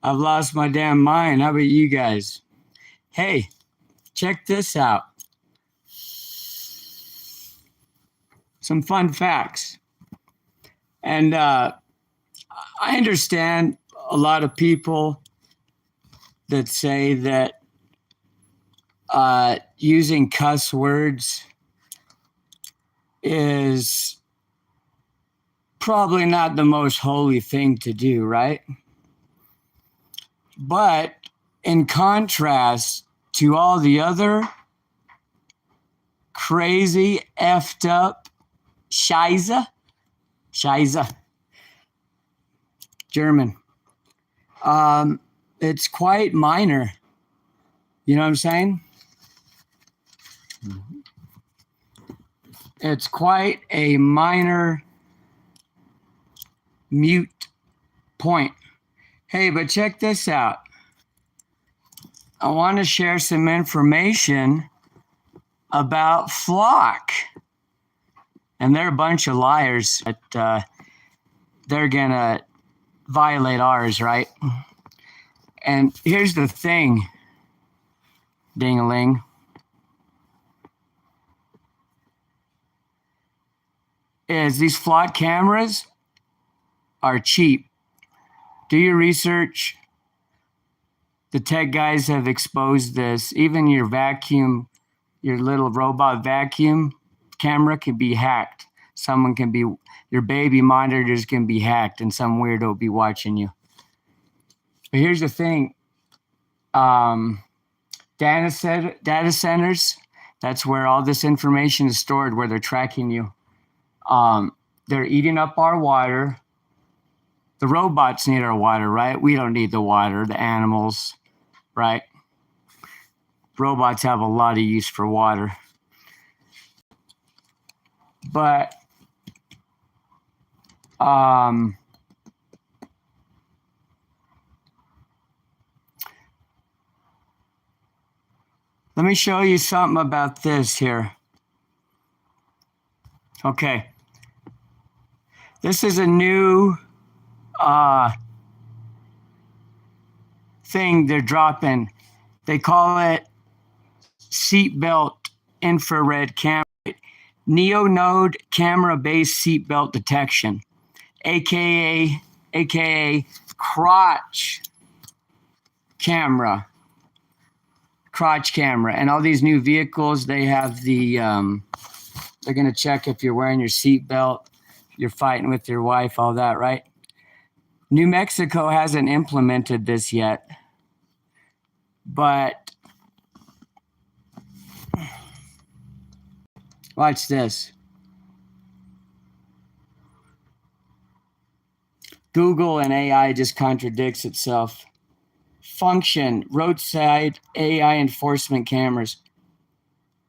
I've lost my damn mind. How about you guys? Hey, check this out. Some fun facts. And I understand a lot of people that say that using cuss words is probably not the most holy thing to do, right? But in contrast to all the other crazy, effed up, Scheiße, German, it's quite minor. You know what I'm saying? It's quite a minor mute point. Hey, but check this out. I want to share some information about Flock. And they're a bunch of liars, but they're going to violate ours, right? And here's the thing, ding-a-ling. Is these Flock cameras are cheap. Do your research. The tech guys have exposed this. Even your vacuum, your little robot vacuum camera can be hacked. Your baby monitors can be hacked and some weirdo will be watching you. But here's the thing. Data centers, that's where all this information is stored, where they're tracking you. They're eating up our water. The robots need our water, right? We don't need the water, the animals, right? Robots have a lot of use for water. But let me show you something about this here. Okay. This is a new thing they're dropping. They call it seatbelt infrared camera, NeoNode camera-based seatbelt detection, aka crotch camera. And all these new vehicles, they have the they're going to check if you're wearing your seatbelt, you're fighting with your wife, all that, right? New Mexico hasn't implemented this yet, but watch this. Google and AI just contradicts itself. Function, roadside AI enforcement cameras.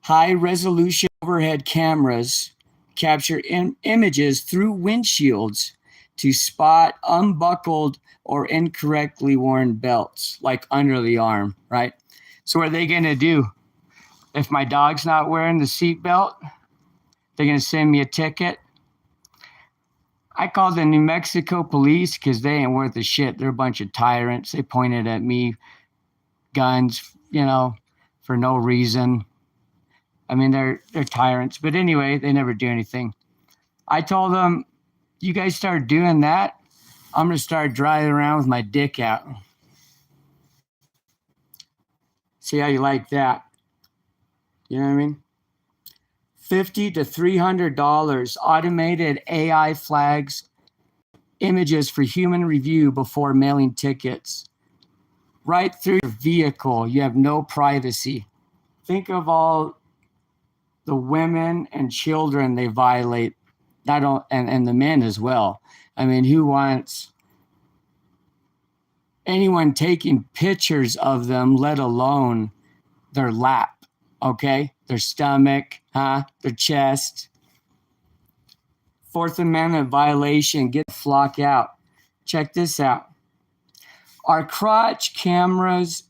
High resolution overhead cameras capture images through windshields to spot unbuckled or incorrectly worn belts, like under the arm, right? So what are they going to do? If my dog's not wearing the seatbelt, they're going to send me a ticket. I called the New Mexico police because they ain't worth a shit. They're a bunch of tyrants. They pointed at me, guns, for no reason. I mean, they're tyrants. But anyway, they never do anything. I told them, you guys start doing that, I'm going to start driving around with my dick out. See how you like that? You know what I mean? $50 to $300, automated AI flags images for human review before mailing tickets. Right through your vehicle, you have no privacy. Think of all the women and children they violate, and the men as well. I mean, who wants anyone taking pictures of them, let alone their lap, okay? Their stomach, their chest. Fourth Amendment violation, get the Flock out. Check this out. Are crotch cameras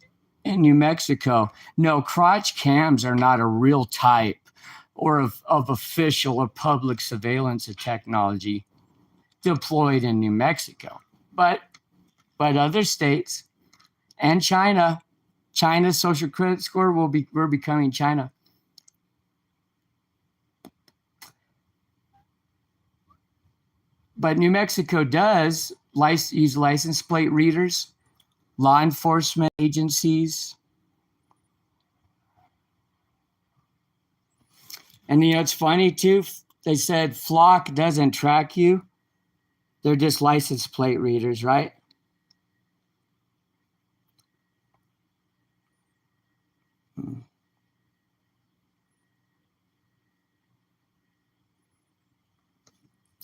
in New Mexico? No, crotch cams are not a real type or of official or public surveillance of technology deployed in New Mexico. But other states, and China. China's social credit score we're becoming China. But New Mexico does use license plate readers, law enforcement agencies. And it's funny too. They said Flock doesn't track you. They're just license plate readers, right?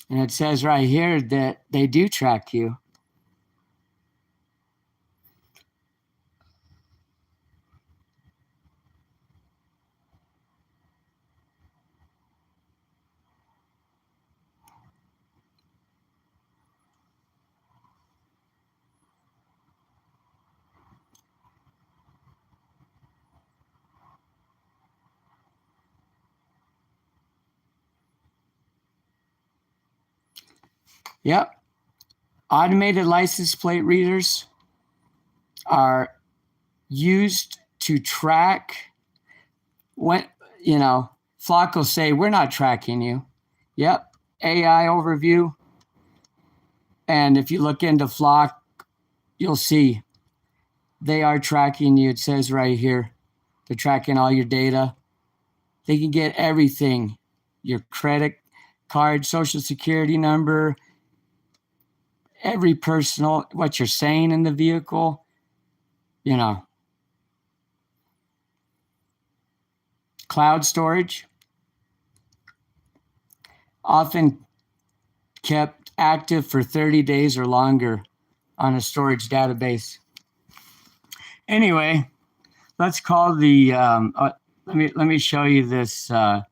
And it says right here that they do track you. Yep. Automated license plate readers are used to track when, Flock will say, we're not tracking you. Yep. AI overview. And if you look into Flock, you'll see they are tracking you. It says right here, they're tracking all your data. They can get everything, your credit card, social security number, every personal, what you're saying in the vehicle, Cloud storage, often kept active for 30 days or longer on a storage database. Anyway, let's call the, let me show you this. Now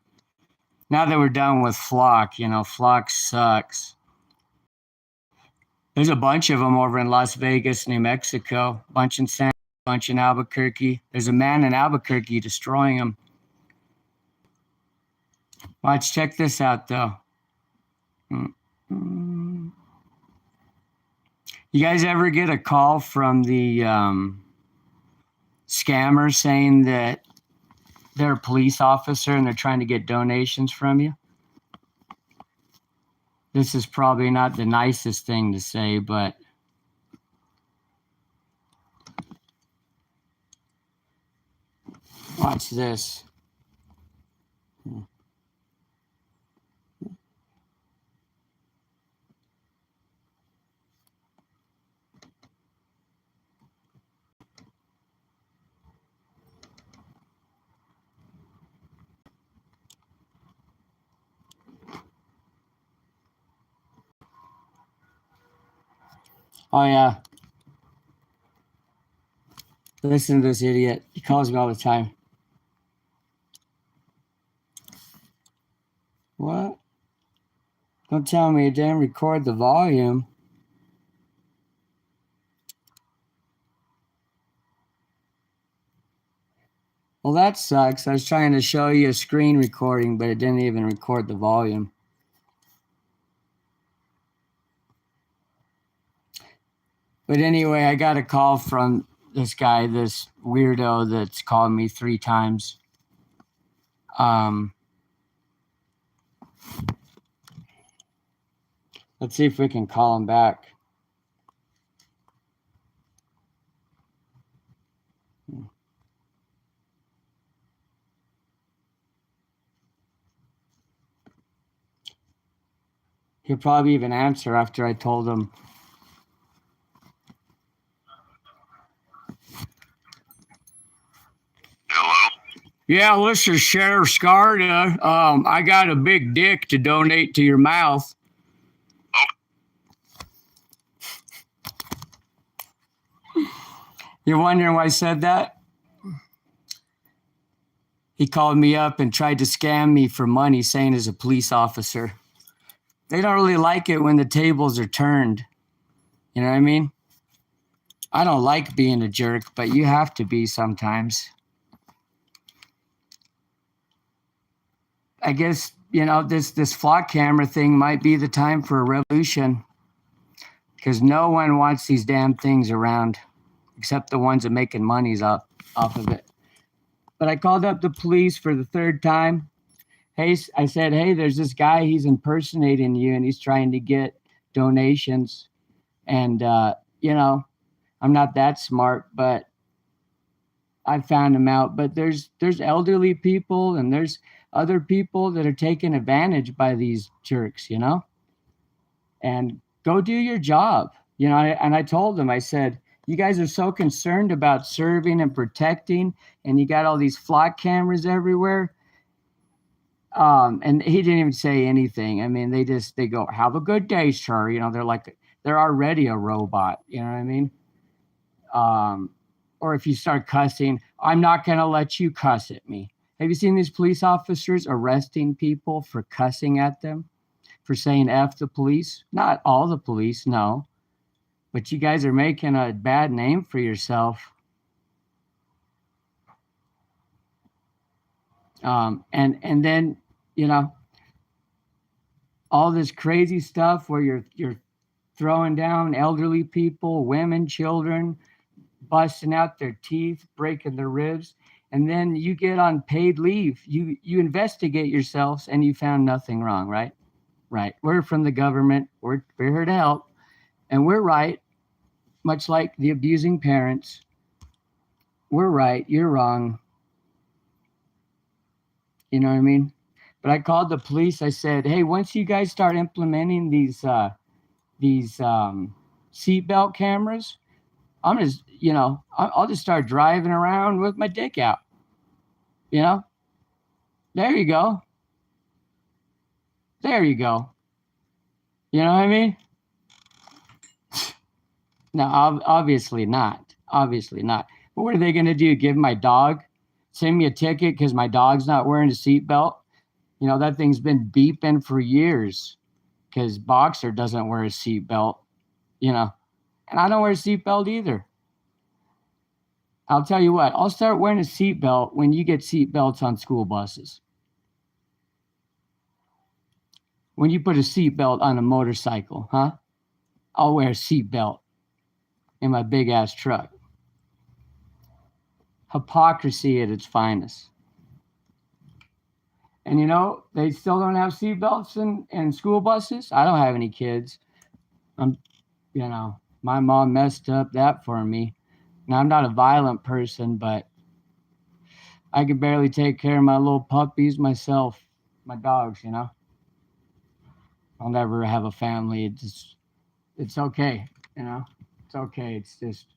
that we're done with Flock, Flock sucks. There's a bunch of them over in Las Vegas, New Mexico, bunch in San, bunch in Albuquerque. There's a man in Albuquerque destroying them. Watch, check this out though. You guys ever get a call from the scammer saying that they're a police officer and they're trying to get donations from you? This is probably not the nicest thing to say, but watch this. Oh, yeah. Listen to this idiot. He calls me all the time. What? Don't tell me it didn't record the volume. Well, that sucks. I was trying to show you a screen recording, but it didn't even record the volume. But anyway, I got a call from this guy, this weirdo that's called me 3 times. Let's see if we can call him back. He'll probably even answer after I told him. Hello? Yeah, this is Sheriff Scarda. I got a big dick to donate to your mouth. You're wondering why I said that? He called me up and tried to scam me for money, saying he's a police officer. They don't really like it when the tables are turned. You know what I mean? I don't like being a jerk, but you have to be sometimes. I guess, this Flock camera thing might be the time for a revolution, because no one wants these damn things around. except the ones that making monies off of it. But I called up the police for the third time. Hey, I said, hey, there's this guy, he's impersonating you and he's trying to get donations. And, you know, I'm not that smart, but I found him out. But there's elderly people and there's other people that are taken advantage by these jerks, you know, and go do your job. You know, and I told them, I said, you guys are so concerned about serving and protecting, and you got all these flock cameras everywhere. And he didn't even say anything. I mean, they go, have a good day, sir. You know, they're already a robot. You know what I mean? Or if you start cussing, I'm not going to let you cuss at me. Have you seen these police officers arresting people for cussing at them, for saying F the police? Not all the police, no. But you guys are making a bad name for yourself. And then, you know, all this crazy stuff where you're throwing down elderly people, women, children, busting out their teeth, breaking their ribs, and then you get on paid leave. You investigate yourselves and you found nothing wrong, right? Right. We're from the government. We're here to help, and we're right. Much like the abusing parents, we're right, you're wrong. You know what I mean? But I called the police. I said, hey, once you guys start implementing these seatbelt cameras, I'm just, you know, I'll just start driving around with my dick out. You know? There you go. There you go. You know what I mean? No, obviously not. Obviously not. But what are they going to do? Give my dog, send me a ticket because my dog's not wearing a seatbelt? You know, that thing's been beeping for years because Boxer doesn't wear a seatbelt, you know, and I don't wear a seatbelt either. I'll tell you what, I'll start wearing a seatbelt when you get seatbelts on school buses. When you put a seatbelt on a motorcycle, huh? I'll wear a seatbelt in my big ass truck. Hypocrisy at its finest. And you know, they still don't have seatbelts in school buses. I don't have any kids. You know, my mom messed up that for me. Now, I'm not a violent person, but I can barely take care of my little puppies myself, my dogs, you know. I'll never have a family. It's okay, you know. It's okay. It's just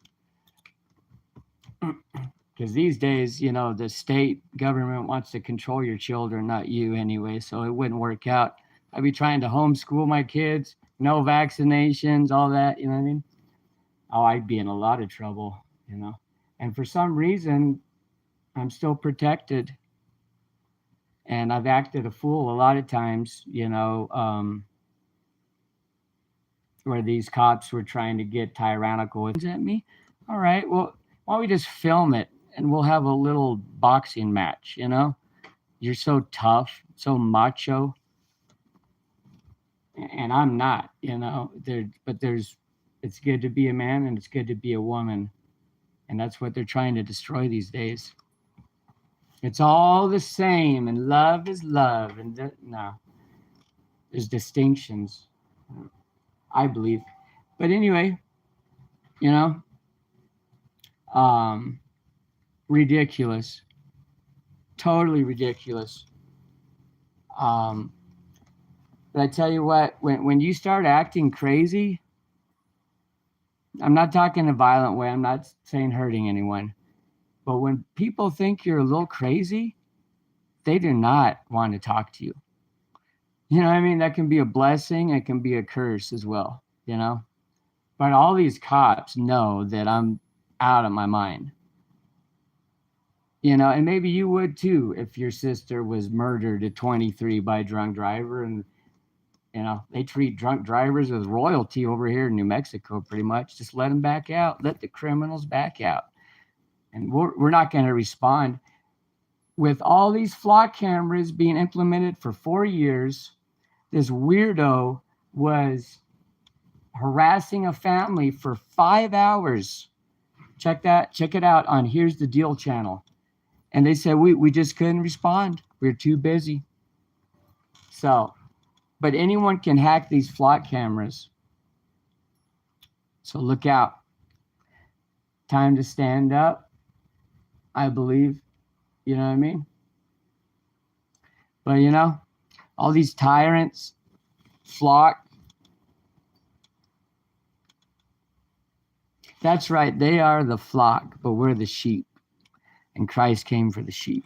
because these days, you know, the state government wants to control your children, not you anyway. So it wouldn't work out. I'd be trying to homeschool my kids, no vaccinations, all that, you know what I mean? Oh, I'd be in a lot of trouble, you know. And for some reason, I'm still protected. And I've acted a fool a lot of times, you know, where these cops were trying to get tyrannical at me. All right, well, why don't we just film it and we'll have a little boxing match, you know? You're so tough, so macho. And I'm not, you know, it's good to be a man and it's good to be a woman. And that's what they're trying to destroy these days. It's all the same, and love is love. And no, there's distinctions, I believe. But anyway, you know, ridiculous, totally ridiculous. But I tell you what, when you start acting crazy, I'm not talking a violent way. I'm not saying hurting anyone. But when people think you're a little crazy, they do not want to talk to you. You know what I mean? That can be a blessing. It can be a curse as well, you know? But all these cops know that I'm out of my mind. You know, and maybe you would too if your sister was murdered at 23 by a drunk driver. And, you know, they treat drunk drivers with royalty over here in New Mexico pretty much. Just let them back out. Let the criminals back out. And we're not going to respond. With all these flock cameras being implemented for 4 years, this weirdo was harassing a family for 5 hours Check it out on Here's the Deal channel. And they said, we just couldn't respond. We're too busy. So, but anyone can hack these flock cameras. So look out. Time to stand up, I believe. You know what I mean? But, you know, all these tyrants, flock. That's right. They are the flock, but we're the sheep. And Christ came for the sheep.